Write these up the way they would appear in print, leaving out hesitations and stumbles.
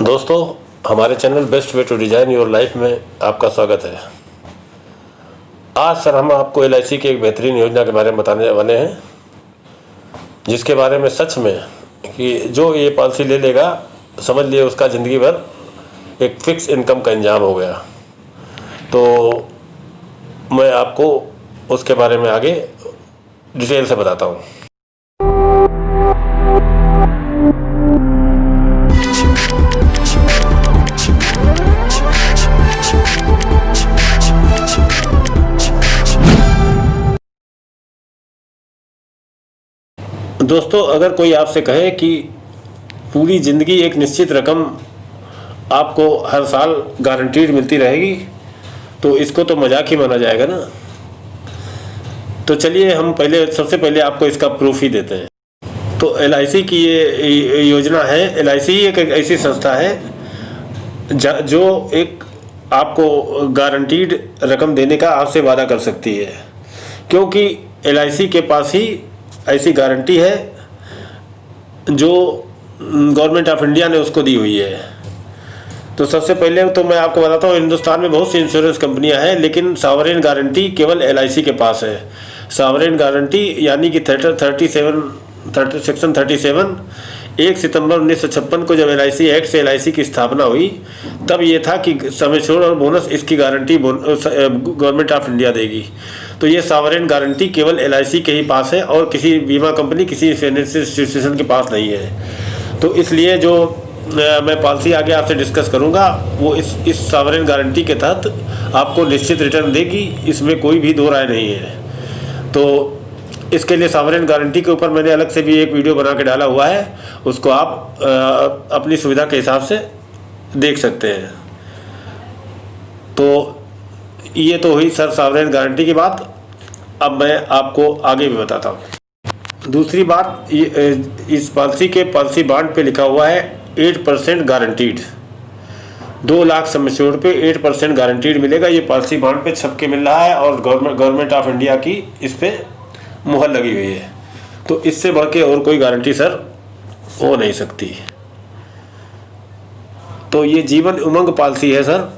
दोस्तों, हमारे channel best way to design your life में आपका स्वागत है। आज सर हम आपको LIC की एक बेहतरीन योजना के बारे में बताने वाले हैं, जिसके बारे में सच में कि जो ये पॉलिसी ले लेगा समझ लिए उसका ज़िंदगी भर एक फ़िक्स इनकम का इंतजाम हो गया। तो मैं आपको उसके बारे में आगे डिटेल से बताता हूँ। दोस्तों, अगर कोई आपसे कहे कि पूरी ज़िंदगी एक निश्चित रकम आपको हर साल गारंटीड मिलती रहेगी, तो इसको तो मजाक ही माना जाएगा ना। तो चलिए हम सबसे पहले आपको इसका प्रूफ ही देते हैं। तो LIC की ये योजना है। LIC एक ऐसी संस्था है जो एक आपको गारंटीड रकम देने का आपसे वादा कर सकती है, क्योंकि LIC के पास ही ऐसी गारंटी है जो गवर्नमेंट ऑफ इंडिया ने उसको दी हुई है। तो सबसे पहले तो मैं आपको बताता हूँ, हिंदुस्तान में बहुत सी इंश्योरेंस कंपनियां हैं, लेकिन सॉवरेन गारंटी केवल LIC के पास है। सॉवरेन गारंटी यानी कि सेक्शन 37 1 सितंबर 1956 को जब LIC एक्ट से LIC की स्थापना हुई, तब ये था कि सम एश्योर्ड और बोनस इसकी गारंटी गवर्नमेंट ऑफ इंडिया देगी। तो ये सॉवरेन गारंटी केवल LIC के ही पास है और किसी बीमा कंपनी, किसी फाइनेंशियल इंस्टीट्यूशन के पास नहीं है। तो इसलिए जो मैं पॉलिसी आगे आपसे डिस्कस करूंगा वो इस सॉवरेन गारंटी के तहत आपको निश्चित रिटर्न देगी, इसमें कोई भी दो राय नहीं है। तो इसके लिए सॉवरेन गारंटी के ऊपर मैंने अलग से भी एक वीडियो बना के डाला हुआ है, उसको आप अपनी सुविधा के हिसाब से देख सकते हैं। तो ये तो हुई सर सॉवरेन गारंटी की बात। अब मैं आपको आगे भी बताता हूँ। दूसरी बात, इस पॉलिसी के पॉलिसी बॉन्ड पे लिखा हुआ है 8% गारंटीड। 2 लाख सम एश्योर्ड पे 8% गारंटीड मिलेगा। ये पॉलिसी बॉन्ड पे छप के मिल रहा है और गवर्नमेंट ऑफ इंडिया की इस पे मुहर लगी हुई है। तो इससे बढ़ के और कोई गारंटी सर हो नहीं सकती। तो ये जीवन उमंग पॉलिसी है सर।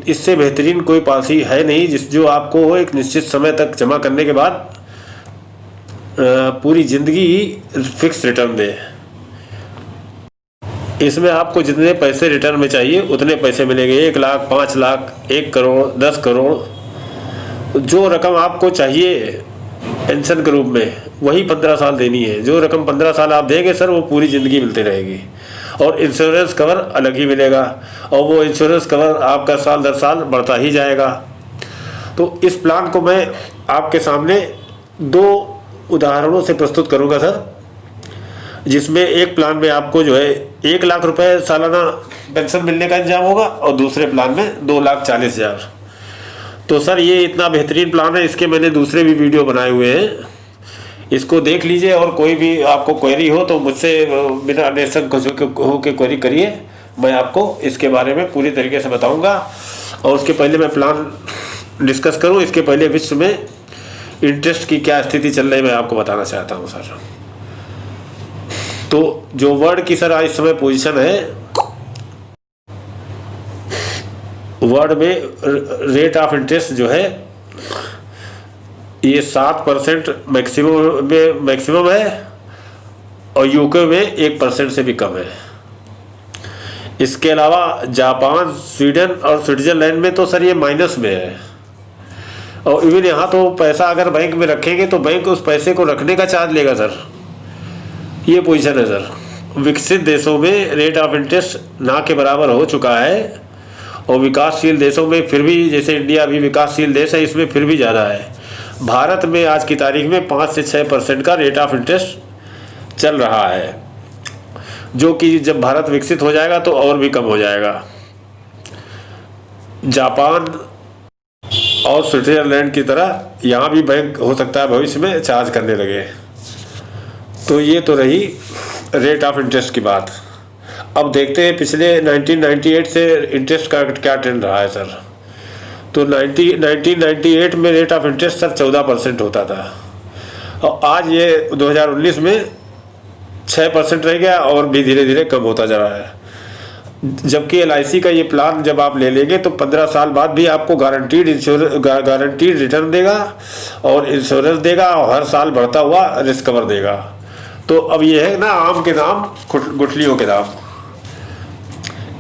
इससे बेहतरीन कोई पॉलिसी है नहीं जो आपको एक निश्चित समय तक जमा करने के बाद पूरी जिंदगी फिक्स रिटर्न दे। इसमें आपको जितने पैसे रिटर्न में चाहिए उतने पैसे मिलेंगे। 1 लाख, 5 लाख, 1 करोड़, 10 करोड़, जो रकम आपको चाहिए पेंशन के रूप में वही 15 साल देनी है। जो रकम 15 साल आप देंगे सर, वो पूरी ज़िंदगी मिलती रहेगी। और इंश्योरेंस कवर अलग ही मिलेगा, और वो इंश्योरेंस कवर आपका साल दर साल बढ़ता ही जाएगा। तो इस प्लान को मैं आपके सामने 2 उदाहरणों से प्रस्तुत करूंगा सर, जिसमें एक प्लान में आपको जो है 1 लाख रुपए सालाना पेंशन मिलने का इंतजाम होगा और दूसरे प्लान में 2,40,000। तो सर ये इतना बेहतरीन प्लान है, इसके मैंने दूसरे भी वीडियो बनाए हुए हैं, इसको देख लीजिए। और कोई भी आपको क्वेरी हो तो मुझसे बिना निसंकोच हो के क्वेरी करिए, मैं आपको इसके बारे में पूरी तरीके से बताऊंगा। और उसके पहले मैं प्लान डिस्कस करूं, इसके पहले विश्व में इंटरेस्ट की क्या स्थिति चल रही है मैं आपको बताना चाहता हूं सर। तो जो वर्ल्ड की सर इस समय पोजीशन है, वर्ल्ड में रेट ऑफ इंटरेस्ट जो है ये 7% मैक्सिमम है, और यूके में 1% से भी कम है। इसके अलावा जापान, स्वीडन और स्विट्जरलैंड में तो सर ये माइनस में है। और इवन यहाँ तो पैसा अगर बैंक में रखेंगे तो बैंक उस पैसे को रखने का चार्ज लेगा सर। ये पोजीशन है सर। विकसित देशों में रेट ऑफ इंटरेस्ट ना के बराबर हो चुका है, और विकासशील देशों में फिर भी, जैसे इंडिया भी विकासशील देश है, इसमें फिर भी ज़्यादा है। भारत में आज की तारीख में 5 से 6% का रेट ऑफ इंटरेस्ट चल रहा है, जो कि जब भारत विकसित हो जाएगा तो और भी कम हो जाएगा। जापान और स्विट्जरलैंड की तरह यहाँ भी बैंक हो सकता है भविष्य में चार्ज करने लगे। तो ये तो रही रेट ऑफ इंटरेस्ट की बात। अब देखते हैं पिछले 1998 से इंटरेस्ट का क्या ट्रेंड रहा है सर। तो 1998 में रेट ऑफ इंटरेस्ट सर 14% होता था, और आज ये 2019 में 6% रह गया और भी धीरे धीरे कम होता जा रहा है। जबकि LIC का ये प्लान जब आप ले लेंगे तो 15 साल बाद भी आपको गारंटीड रिटर्न देगा और इंश्योरेंस देगा और हर साल बढ़ता हुआ रिस्क कवर देगा। तो अब ये है ना, आम के दाम गुठलियों के दाम।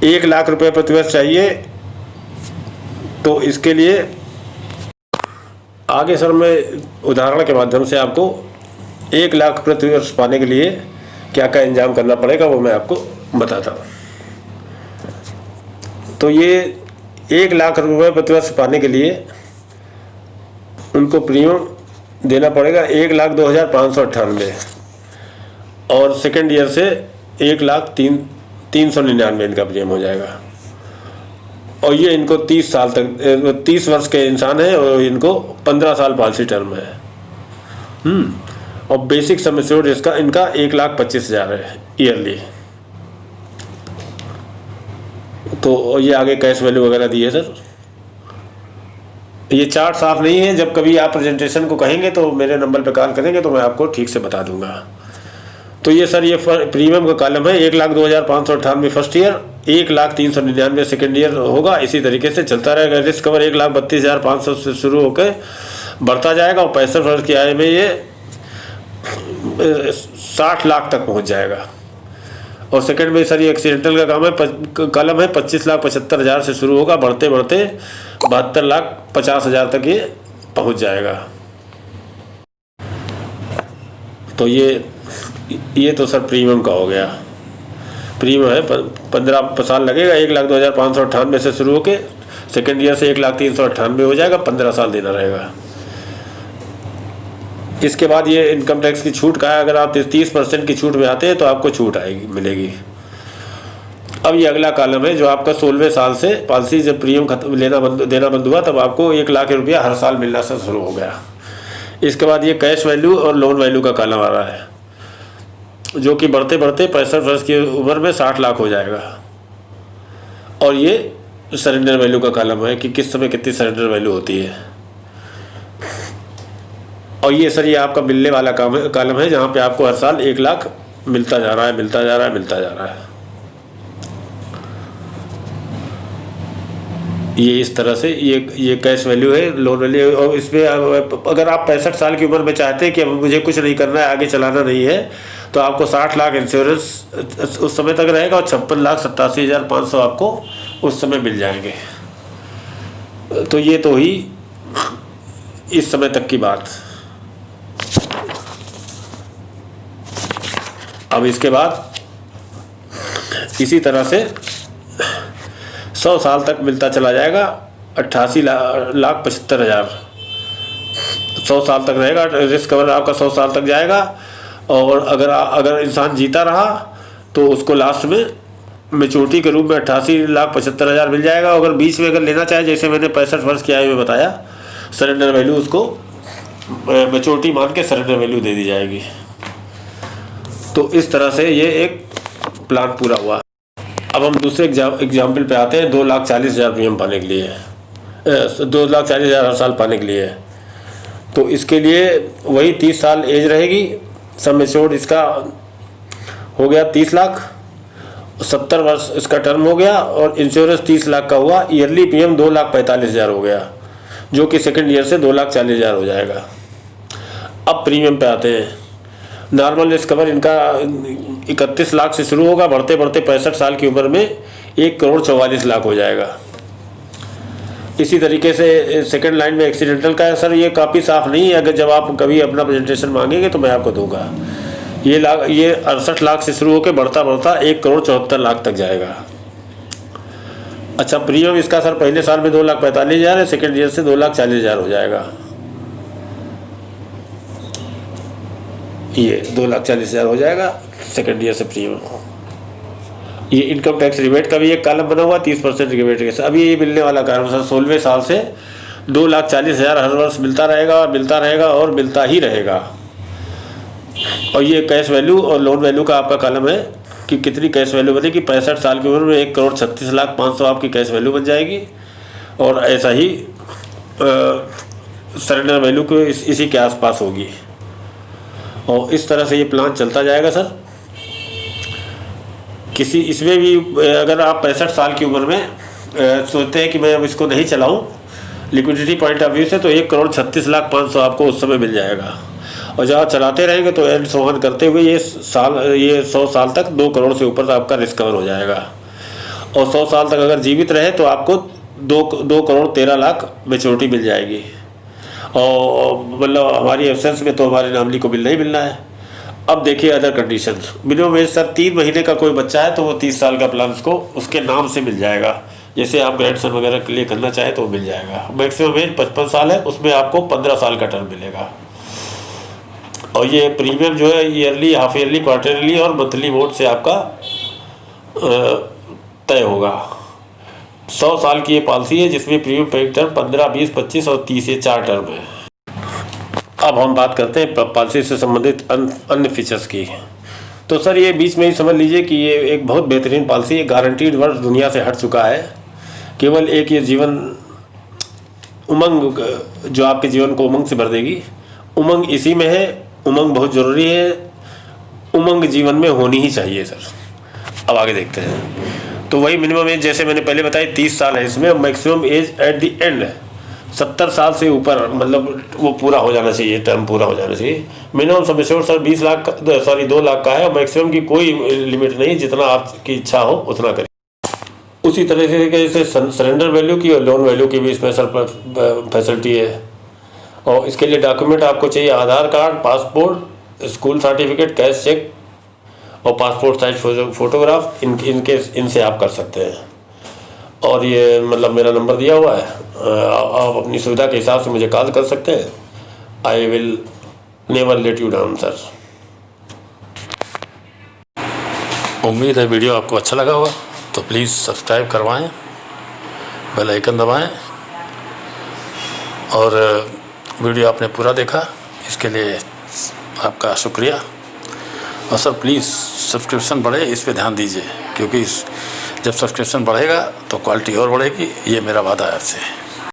1 लाख रुपए प्रति वर्ष चाहिए, तो इसके लिए आगे सर मैं उदाहरण के माध्यम से आपको 1 लाख प्रति वर्ष पाने के लिए क्या क्या इंतजाम करना पड़ेगा वो मैं आपको बताता हूँ। तो ये 1 लाख रुपए प्रति वर्ष पाने के लिए उनको प्रीमियम देना पड़ेगा 1,02,598 और सेकेंड ईयर से 1,03,399 इनका प्रीमियम हो जाएगा। और ये इनको 30 साल तक 30 वर्ष के इंसान है और इनको 15 साल पॉलिसी टर्म है। और बेसिक सम एश्योर्ड इसका इनका 1,25,000 है ईयरली। तो ये आगे कैश वैल्यू वगैरह दी है सर। ये चार्ट साफ नहीं है, जब कभी आप प्रेजेंटेशन को कहेंगे तो मेरे नंबर पे कॉल करेंगे तो मैं आपको ठीक से बता दूंगा। तो ये सर ये प्रीमियम का कॉलम है 1,02,598 फर्स्ट ईयर, 1,03,99 सेकेंड ईयर होगा। इसी तरीके से चलता रहेगा। रिस्क कवर 1,32,500 से शुरू होकर बढ़ता जाएगा और 65 वर्ष की आयु में ये 60 लाख तक पहुंच जाएगा। और सेकंड में सर ये एक्सीडेंटल का काम है, कॉलम है 25,75,000 से शुरू होगा, बढ़ते बढ़ते 72,50,000 तक ये पहुंच जाएगा। तो ये तो सर प्रीमियम का हो गया। प्रीमियम है 15 साल लगेगा, 1,02,598 से शुरू होके सेकेंड ईयर से 1,03,98 हो जाएगा, 15 साल देना रहेगा। इसके बाद ये इनकम टैक्स की छूट का है, अगर आप 30% की छूट में आते हैं तो आपको छूट आएगी मिलेगी। अब ये अगला कॉलम है जो आपका 16वें साल से पॉलिसी जब प्रीमियम देना बंद हुआ तब आपको 1 लाख रुपया हर साल मिलना से शुरू हो गया। इसके बाद ये कैश वैल्यू और लोन वैल्यू का कॉलम आ रहा है जो कि बढ़ते बढ़ते 65 वर्ष की उम्र में 60 लाख हो जाएगा। और ये सरेंडर वैल्यू का कॉलम है कि किस समय कितनी सरेंडर वैल्यू होती है। और ये सर ये आपका मिलने वाला कॉलम है जहाँ पे आपको हर साल 1 लाख मिलता जा रहा है, मिलता जा रहा है, मिलता जा रहा है। ये इस तरह से ये कैश वैल्यू है, लोन वैल्यू। और इसमें अगर आप 65 साल की उम्र में चाहते हैं कि अब मुझे कुछ नहीं करना है, आगे चलाना नहीं है, तो आपको 60 लाख इंश्योरेंस उस समय तक रहेगा और 56,87,500 आपको उस समय मिल जाएंगे। तो ये तो ही इस समय तक की बात। अब इसके बाद इसी तरह से 100 साल तक मिलता चला जाएगा 88,75,000। 100 साल तक रहेगा, रिस्क कवर आपका 100 साल तक जाएगा। और अगर इंसान जीता रहा तो उसको लास्ट में मैच्योरिटी के रूप में 88,75,000 मिल जाएगा। अगर बीच में अगर लेना चाहे, जैसे मैंने 65 वर्ष की आयु में बताया, सरेंडर वैल्यू उसको मैच्योरिटी मान के सरेंडर वैल्यू दे दी जाएगी। तो इस तरह से ये एक प्लान पूरा हुआ। अब हम दूसरे एग्जाम्पल पे आते हैं 2,40,000 प्रीमियम पाने के लिए, 2,40,000 हर साल पाने के लिए। तो इसके लिए वही 30 साल एज रहेगी। सम एश्योर्ड इसका हो गया 30 लाख, 70 वर्ष इसका टर्म हो गया और इंश्योरेंस 30 लाख का हुआ। ईयरली प्रीमियम 2,45,000 हो गया जो कि सेकेंड ईयर से 2,40,000 हो जाएगा। अब प्रीमियम पे आते हैं। नॉर्मल रिस्क कवर इनका 31 लाख से शुरू होगा, बढ़ते बढ़ते 65 साल की उम्र में 1,44,00,000 हो जाएगा। इसी तरीके से सेकंड लाइन में एक्सीडेंटल का है सर, ये काफ़ी साफ नहीं है। अगर जब आप कभी अपना प्रेजेंटेशन मांगेंगे तो मैं आपको दूंगा। ये 68 लाख से शुरू होकर बढ़ता बढ़ता 1,74,00,000 तक जाएगा। अच्छा, प्रीमियम इसका सर पहले साल में 2,45,000 है, सेकेंड ईयर से 2,40,000 हो जाएगा। ये 2,40,000 हो जाएगा सेकेंड ईयर से प्रीमियम। ये इनकम टैक्स रिबेट का भी एक कॉलम बना हुआ 30% रिबेट के साथ। अभी ये मिलने वाला कारण सर 16वें साल से 2,40,000 हर वर्ष मिलता रहेगा और मिलता रहेगा और मिलता ही रहेगा। और ये कैश वैल्यू और लोन वैल्यू का आपका कॉलम है कि कितनी कैश वैल्यू बनेगी। 65 साल की उम्र में 1,36,05,000 आपकी कैश वैल्यू बन जाएगी। और ऐसा ही सरेंडर वैल्यू को इसी के आसपास होगी। और इस तरह से ये प्लान चलता जाएगा सर। किसी इसमें भी अगर आप 65 साल की उम्र में सोचते हैं कि मैं अब इसको नहीं चलाऊं लिक्विडिटी पॉइंट ऑफ व्यू से, तो 1,36,05,000 आपको उस समय मिल जाएगा। और जब आप चलाते रहेंगे तो एंड सोहन करते हुए ये 100 साल तक 2 करोड़ से ऊपर आपका रिस्क कवर हो जाएगा। और 100 साल तक अगर जीवित रहे तो आपको 2 करोड़ 13 लाख मैच्योरिटी मिल जाएगी। और मतलब हमारी एब्सेंस में तो हमारे नामली को मिलना ही मिलना है। अब देखिए other condition, minimum age sir 3 महीने का कोई बच्चा है तो वो 30 साल का प्लान उसको उसके नाम से मिल जाएगा। जैसे आप ग्रैंडसन वगैरह के लिए करना चाहें तो वो मिल जाएगा। मैक्सिमम एज 55 साल है, उसमें आपको 15 साल का टर्म मिलेगा। और ये प्रीमियम जो है ईयरली, हाफ ईयरली, क्वार्टरली और मंथली मोड से आपका तय होगा। 100 साल की ये पॉलिसी है जिसमें प्रीमियम पेइंग टर्म 15, 20, 25 और 30 ये 4 टर्म है। अब हम बात करते हैं पॉलिसी से संबंधित अन्य फीचर्स की। तो सर ये बीच में ही समझ लीजिए कि ये एक बहुत बेहतरीन पॉलिसी है। गारंटीड वर्ष दुनिया से हट चुका है। केवल एक ये जीवन उमंग जो आपके जीवन को उमंग से भर देगी, उमंग इसी में है। उमंग बहुत ज़रूरी है, उमंग जीवन में होनी ही चाहिए सर। अब आगे देखते हैं। तो वही मिनिमम एज जैसे मैंने पहले बताई 30 साल है इसमें। Maximum age at the end 70 साल से ऊपर, मतलब वो पूरा हो जाना चाहिए, टर्म पूरा हो जाना चाहिए। Minimum sum assured sir 2 lakh का है और मैक्सिमम की कोई लिमिट नहीं, जितना आपकी इच्छा हो उतना करिए। उसी तरह से सरेंडर वैल्यू की और लोन वैल्यू की भी स्पेशल फैसिलिटी है। और इसके लिए डॉक्यूमेंट आपको चाहिए Aadhaar card, passport, school certificate, cash cheque और पासपोर्ट साइज फोटोग्राफ। इनसे आप कर सकते हैं। और ये मतलब मेरा नंबर दिया हुआ है, आप अपनी सुविधा के हिसाब से मुझे कॉल कर सकते हैं। I will never let you down sir. उम्मीद है वीडियो आपको अच्छा लगा होगा, तो प्लीज़ सब्सक्राइब करवाएं, बेल आइकन दबाएं। और वीडियो आपने पूरा देखा इसके लिए आपका शुक्रिया। और सर प्लीज़ सब्सक्रिप्शन बढ़े इस पे ध्यान दीजिए, क्योंकि जब सब्सक्रिप्शन बढ़ेगा तो क्वालिटी और बढ़ेगी, ये मेरा वादा है आपसे।